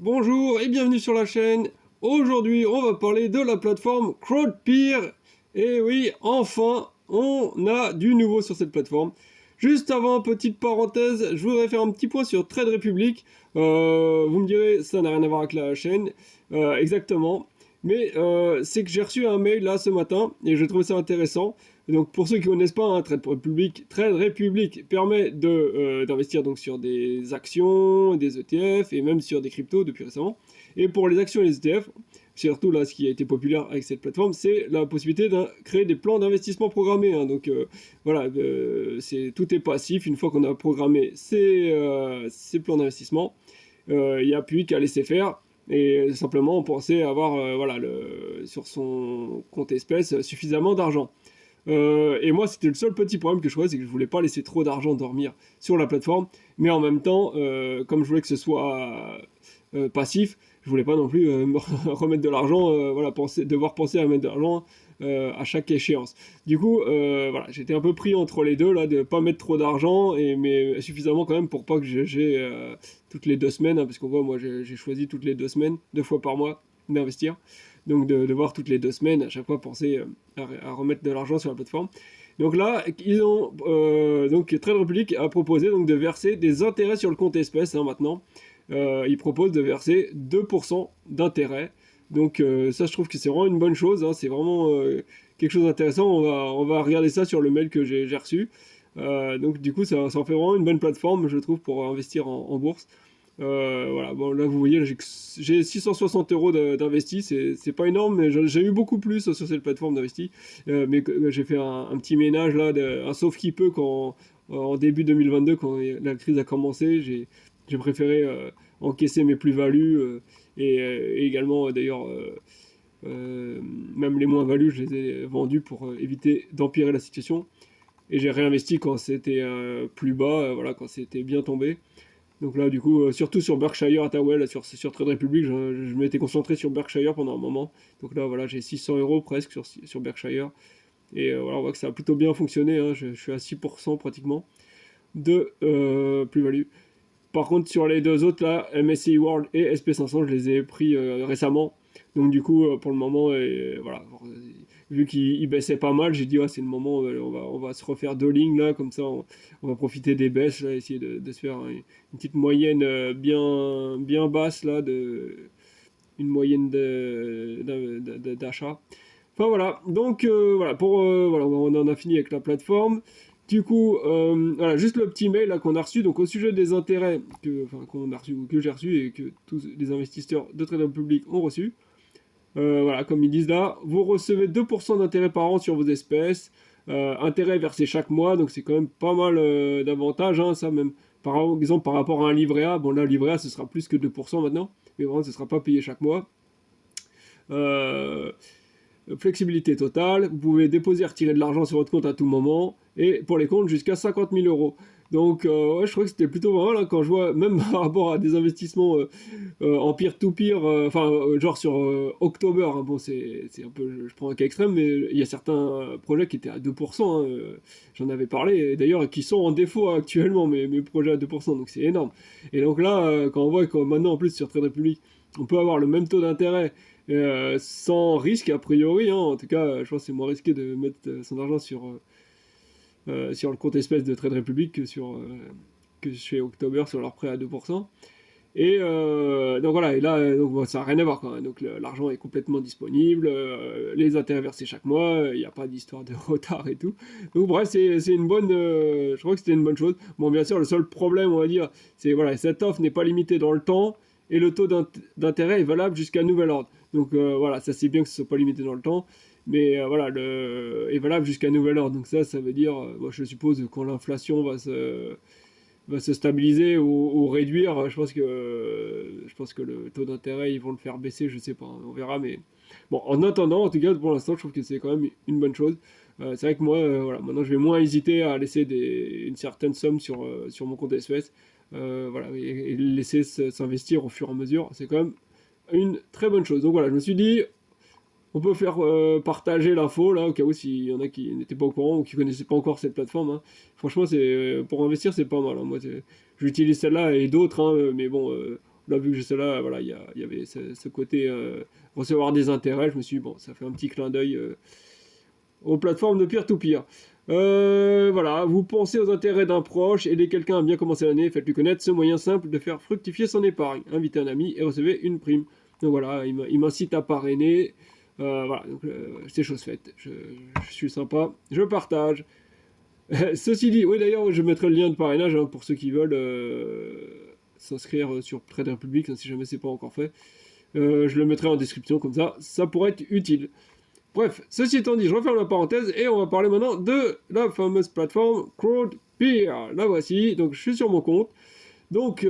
Bonjour et bienvenue sur la chaîne. Aujourd'hui, on va parler de la plateforme CrowdPeer. Et oui, enfin, on a du nouveau sur cette plateforme. Juste avant, petite parenthèse, je voudrais faire un petit point sur Trade Republic. Vous me direz, ça n'a rien à voir avec la chaîne, exactement. Mais c'est que j'ai reçu un mail là ce matin et je trouve ça intéressant. Donc pour ceux qui ne connaissent pas, hein, Trade Republic permet d'investir donc sur des actions, des ETF et même sur des cryptos depuis récemment. Et pour les actions et les ETF, surtout là ce qui a été populaire avec cette plateforme, c'est la possibilité de créer des plans d'investissement programmés. Hein. Donc voilà, tout est passif. Une fois qu'on a programmé ces plans d'investissement, il n'y a plus qu'à laisser faire. Et simplement penser avoir sur son compte espèce suffisamment d'argent. Et moi, c'était le seul petit problème que je trouvais, c'est que je voulais pas laisser trop d'argent dormir sur la plateforme, mais en même temps, comme je voulais que ce soit passif, je voulais pas non plus me remettre de l'argent, devoir penser à mettre de l'argent à chaque échéance. Du coup, voilà, j'étais un peu pris entre les deux là, de pas mettre trop d'argent, mais suffisamment quand même pour pas que j'ai toutes les 2 semaines, hein, parce qu'on voit, moi, j'ai choisi toutes les 2 semaines, 2 fois par mois d'investir. Donc de voir toutes les 2 semaines, à chaque fois penser à remettre de l'argent sur la plateforme. Donc là, donc Trade Republic a proposé donc de verser des intérêts sur le compte espèce hein, maintenant. Ils proposent de verser 2% d'intérêt. Donc ça, je trouve que c'est vraiment une bonne chose. Hein, c'est vraiment quelque chose d'intéressant. On va regarder ça sur le mail que j'ai reçu. Donc du coup, ça en fait vraiment une bonne plateforme, je trouve, pour investir en bourse. Voilà, bon là vous voyez, j'ai 660 euros d'investi, c'est pas énorme, mais j'ai eu beaucoup plus sur cette plateforme d'investi. Mais j'ai fait un petit ménage là, un sauf qui peut quand en début 2022, quand la crise a commencé, j'ai préféré encaisser mes plus-values et également d'ailleurs même les moins-values, je les ai vendues pour éviter d'empirer la situation. Et j'ai réinvesti quand c'était plus bas, voilà, quand c'était bien tombé. Donc là, du coup, surtout sur Berkshire Hathaway, là, sur Trade Republic, je m'étais concentré sur Berkshire pendant un moment. Donc là, voilà, j'ai 600 euros presque sur Berkshire. Et voilà, on voit que ça a plutôt bien fonctionné. Hein, je suis à 6% pratiquement de plus-value. Par contre, sur les deux autres, là, MSCI World et SP500, je les ai pris récemment. Donc du coup, pour le moment, voilà, vu qu'il baissait pas mal, j'ai dit, ouais, c'est le moment, on va se refaire 2 lignes, là, comme ça, on va profiter des baisses, là, essayer de se faire une petite moyenne bien basse, là, une moyenne d'achat. Enfin voilà, donc voilà, voilà, on en a fini avec la plateforme. Du coup, voilà, juste le petit mail là qu'on a reçu, donc au sujet des intérêts qu'on a reçu ou que j'ai reçu et que tous les investisseurs de Trade Republic ont reçu. Voilà, comme ils disent là, vous recevez 2% d'intérêt par an sur vos espèces, intérêt versé chaque mois, donc c'est quand même pas mal d'avantages, hein, ça même. Par exemple, par rapport à un livret A, bon là, le livret A, ce sera plus que 2% maintenant, mais vraiment, ce ne sera pas payé chaque mois. Euh, Flexibilité totale, vous pouvez déposer et retirer de l'argent sur votre compte à tout moment, et pour les comptes jusqu'à 50 000 euros. Donc ouais, je crois que c'était plutôt pas mal hein, quand je vois, même par rapport à des investissements en peer-to-peer, genre sur October, hein, bon c'est un peu, je prends un cas extrême, mais il y a certains projets qui étaient à 2%, hein, j'en avais parlé, et d'ailleurs qui sont en défaut actuellement, mes projets à 2%, donc c'est énorme. Et donc là, quand on voit que maintenant en plus sur Trade Republic, on peut avoir le même taux d'intérêt, sans risque a priori, hein. En tout cas, je pense que c'est moins risqué de mettre son argent sur le compte espèce de Trade Republic que chez October sur leur prêt à 2%. Et donc voilà, et là, donc, bon, ça n'a rien à voir quand même. Donc l'argent est complètement disponible, les intérêts versés chaque mois, il n'y a pas d'histoire de retard et tout. Donc bref, c'est une bonne, je crois que c'était une bonne chose. Bon, bien sûr, le seul problème, on va dire, c'est voilà, cette offre n'est pas limitée dans le temps et le taux d'intérêt est valable jusqu'à nouvel ordre. Donc voilà, ça c'est bien que ce soit pas limité dans le temps, mais voilà, est valable jusqu'à nouvel ordre. Donc ça veut dire, moi, je suppose, quand l'inflation va se stabiliser ou réduire. Je pense que le taux d'intérêt, ils vont le faire baisser, je sais pas, on verra. Mais bon, en attendant, en tout cas, pour l'instant, je trouve que c'est quand même une bonne chose. C'est vrai que moi, voilà, maintenant, je vais moins hésiter à laisser une certaine somme sur mon compte espèce. Voilà, et laisser s'investir au fur et à mesure. C'est quand même une très bonne chose. Donc voilà, je me suis dit, on peut faire partager l'info là au cas où s'il y en a qui n'étaient pas au courant ou qui connaissaient pas encore cette plateforme. Hein. Franchement, pour investir, c'est pas mal. Hein. Moi, j'utilise celle-là et d'autres, hein, mais bon, Là, vu que j'ai celle-là, voilà, il y avait ce côté recevoir des intérêts. Je me suis dit, bon, ça fait un petit clin d'œil aux plateformes de peer-to-peer. Voilà, vous pensez aux intérêts d'un proche, aidez quelqu'un à bien commencer l'année, faites-lui connaître ce moyen simple de faire fructifier son épargne. Invitez un ami et recevez une prime. Donc voilà, il m'incite à parrainer. Voilà, donc c'est chose faite. Je suis sympa, je partage. Ceci dit, oui d'ailleurs, je mettrai le lien de parrainage hein, pour ceux qui veulent s'inscrire sur Trade Republic, hein, si jamais c'est pas encore fait. Je le mettrai en description comme ça pourrait être utile. Bref, ceci étant dit, je referme la parenthèse et on va parler maintenant de la fameuse plateforme CrowdPeer. La voici, donc je suis sur mon compte. Donc,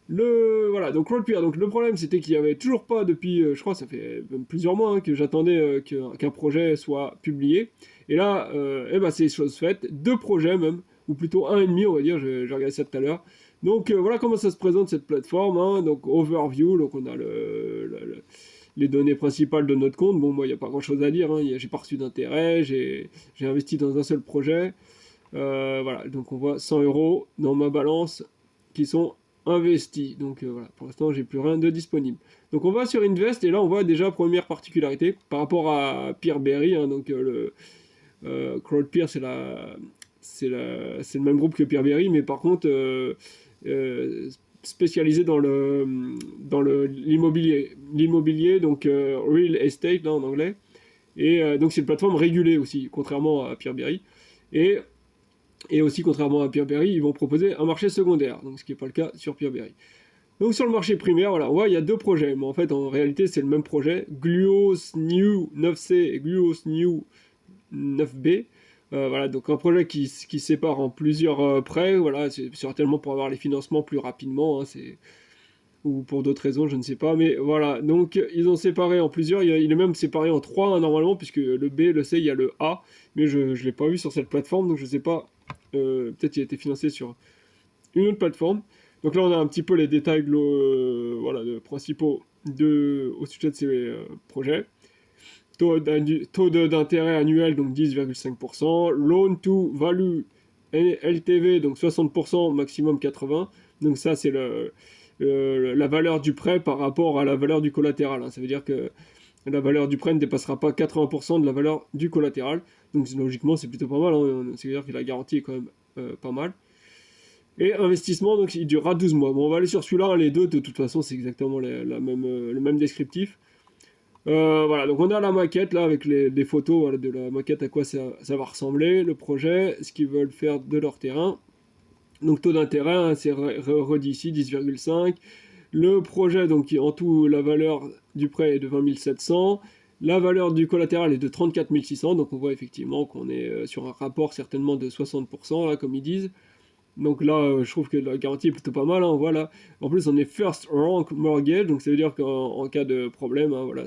voilà, donc CrowdPeer. Donc le problème c'était qu'il n'y avait toujours pas depuis, je crois, ça fait même plusieurs mois hein, que j'attendais qu'un projet soit publié. Et là, eh ben, c'est chose faite, 2 projets même, ou plutôt 1,5 on va dire, j'ai regardé ça tout à l'heure. Donc voilà comment ça se présente cette plateforme. Hein. Donc overview, donc on a les données principales de notre compte. Bon, moi, il n'y a pas grand-chose à dire. Hein. J'ai pas reçu d'intérêt, j'ai investi dans un seul projet. Voilà, donc on voit 100 € dans ma balance qui sont investis. Donc voilà, pour l'instant, j'ai plus rien de disponible. Donc on va sur Invest et là, on voit déjà première particularité par rapport à Peerberry. Hein, donc CrowdPeer, c'est le même groupe que Peerberry, mais par contre spécialisé dans l'immobilier, donc real estate là, en anglais. Et donc c'est une plateforme régulée aussi, contrairement à Peerberry. Et aussi, contrairement à Peerberry, ils vont proposer un marché secondaire, donc ce qui n'est pas le cas sur Peerberry. Donc sur le marché primaire, voilà, on voit il y a 2 projets, mais en fait en réalité c'est le même projet, Gluos New 9C et Gluos New 9B. Voilà, donc un projet qui se sépare en plusieurs prêts, voilà, c'est certainement pour avoir les financements plus rapidement, hein, ou pour d'autres raisons, je ne sais pas, mais voilà, donc ils ont séparé en plusieurs, il est même séparé en 3 hein, normalement, puisque le B, le C, il y a le A, mais je ne l'ai pas vu sur cette plateforme, donc je ne sais pas, peut-être qu'il a été financé sur une autre plateforme. Donc là, on a un petit peu les détails voilà, principaux au sujet de ces projets. Taux d'intérêt annuel, donc 10,5%. Loan to value LTV, donc 60%, maximum 80%. Donc ça, c'est la valeur du prêt par rapport à la valeur du collatéral. Hein. Ça veut dire que la valeur du prêt ne dépassera pas 80% de la valeur du collatéral. Donc logiquement, c'est plutôt pas mal. Hein. C'est-à-dire que la garantie est quand même pas mal. Et investissement, donc il durera 12 mois. Bon, on va aller sur celui-là. Les deux, de toute façon, c'est exactement le même descriptif. Voilà, donc on a la maquette là avec les photos voilà, de la maquette, à quoi ça va ressembler, le projet, ce qu'ils veulent faire de leur terrain. Donc taux d'intérêt, hein, c'est redit ici, 10,5. Le projet, donc en tout, la valeur du prêt est de 20 700. La valeur du collatéral est de 34 600. Donc on voit effectivement qu'on est sur un rapport certainement de 60%, là, comme ils disent. Donc là, je trouve que la garantie est plutôt pas mal. Hein, voilà. En plus, on est first rank mortgage, donc ça veut dire qu'en cas de problème, hein, voilà,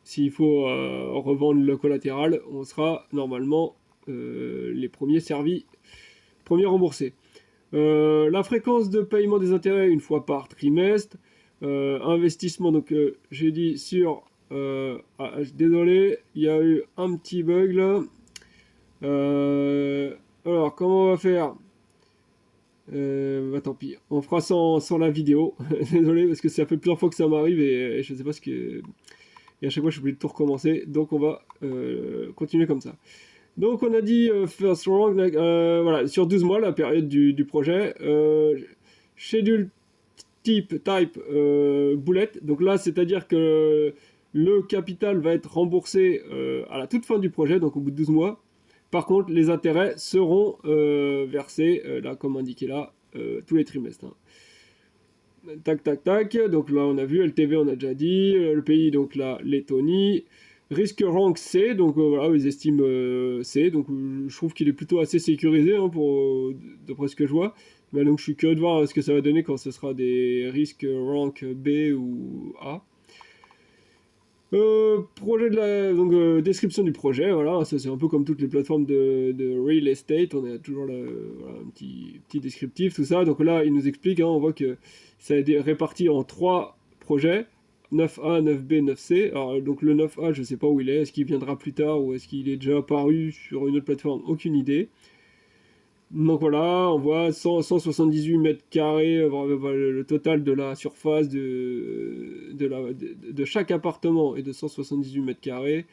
s'il faut revendre le collatéral, on sera normalement les premiers servis, premiers remboursés. La fréquence de paiement des intérêts une fois par trimestre. Investissement, donc j'ai dit sur... désolé, il y a eu un petit bug là. Alors, comment on va faire ? Bah tant pis, on fera sans la vidéo. Désolé parce que ça fait plusieurs fois que ça m'arrive et je sais pas ce que. Et à chaque fois je suis obligé de tout recommencer. Donc on va continuer comme ça. Donc on a dit first rank, voilà, sur 12 mois la période du projet. Schedule type bullet. Donc là c'est-à-dire que le capital va être remboursé à la toute fin du projet, donc au bout de 12 mois. Par contre, les intérêts seront versés, là, comme indiqué là, tous les trimestres. Hein. Tac, tac, tac. Donc là, on a vu LTV, on a déjà dit. Le pays, donc là, Lettonie. Risque rank C, donc voilà, ils estiment C. Donc je trouve qu'il est plutôt assez sécurisé, hein, d'après ce que je vois. Mais donc je suis curieux de voir ce que ça va donner quand ce sera des risques rank B ou A. Projet donc description du projet, voilà, ça c'est un peu comme toutes les plateformes de real estate, on a toujours voilà, un petit descriptif, tout ça. Donc là, il nous explique, hein, on voit que ça a été réparti en 3 projets, 9A, 9B, 9C. Alors donc le 9A, je sais pas où il est-ce qu'il viendra plus tard ou est-ce qu'il est déjà apparu sur une autre plateforme, aucune idée. Donc voilà, on voit 178 mètres carrés, le total de la surface de chaque appartement est de 178 mètres carrés.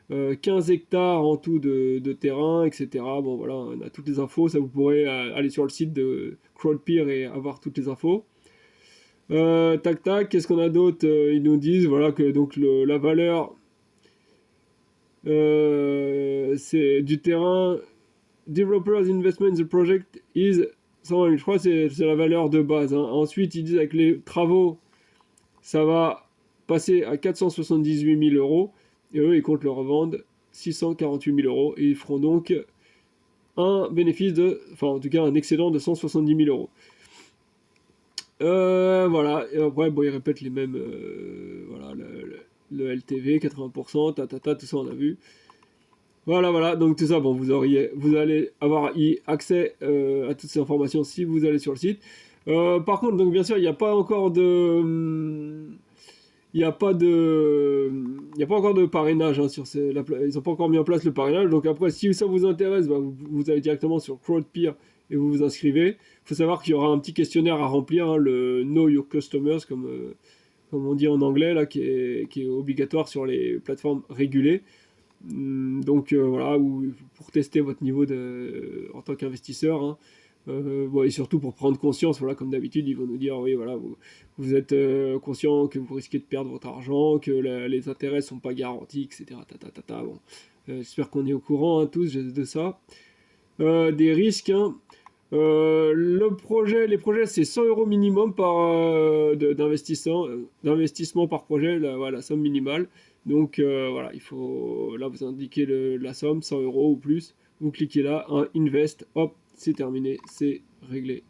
15 hectares en tout de terrain, etc. Bon voilà, on a toutes les infos, ça vous pourrez aller sur le site de CrowdPeer et avoir toutes les infos. Tac tac, qu'est-ce qu'on a d'autre? Ils nous disent voilà que donc la valeur c'est du terrain. Developers investment in the project is 120 000. Je crois que c'est la valeur de base. Hein. Ensuite, ils disent avec les travaux, ça va passer à 478 000 euros. Et eux, ils comptent le revendre 648 000 euros. Et ils feront donc un bénéfice enfin en tout cas un excédent de 170 000 euros. Voilà. Et après, bon, ils répètent les mêmes. Voilà, le LTV, 80%, tout ça on a vu. Voilà, donc tout ça, bon, vous allez avoir accès à toutes ces informations si vous allez sur le site. Par contre, donc bien sûr, il n'y a pas encore de, il n'y a pas encore de parrainage hein, ils n'ont pas encore mis en place le parrainage. Donc après, si ça vous intéresse, bah, vous allez directement sur CrowdPeer et vous vous inscrivez. Il faut savoir qu'il y aura un petit questionnaire à remplir, hein, le Know Your Customers, comme on dit en anglais, là, qui est obligatoire sur les plateformes régulées. Donc voilà, pour tester votre niveau en tant qu'investisseur, hein. Bon, et surtout pour prendre conscience, voilà, comme d'habitude, ils vont nous dire, oui, voilà, vous êtes conscient que vous risquez de perdre votre argent, que les intérêts ne sont pas garantis, etc. Bon, j'espère qu'on est au courant hein, tous de ça. Des risques, hein. Les projets, c'est 100 euros minimum d'investissement par projet, la somme minimale. Donc voilà, il faut là vous indiquez la somme, 100 euros ou plus. Vous cliquez là, invest, hop, c'est terminé, c'est réglé.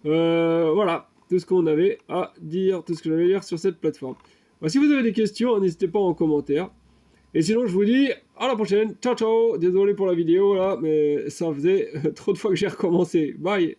Voilà, tout ce qu'on avait à dire, tout ce que j'avais à dire sur cette plateforme. Alors, si vous avez des questions, n'hésitez pas en commentaire. Et sinon, je vous dis à la prochaine. Ciao, ciao. Désolé pour la vidéo là, mais ça faisait trop de fois que j'ai recommencé. Bye.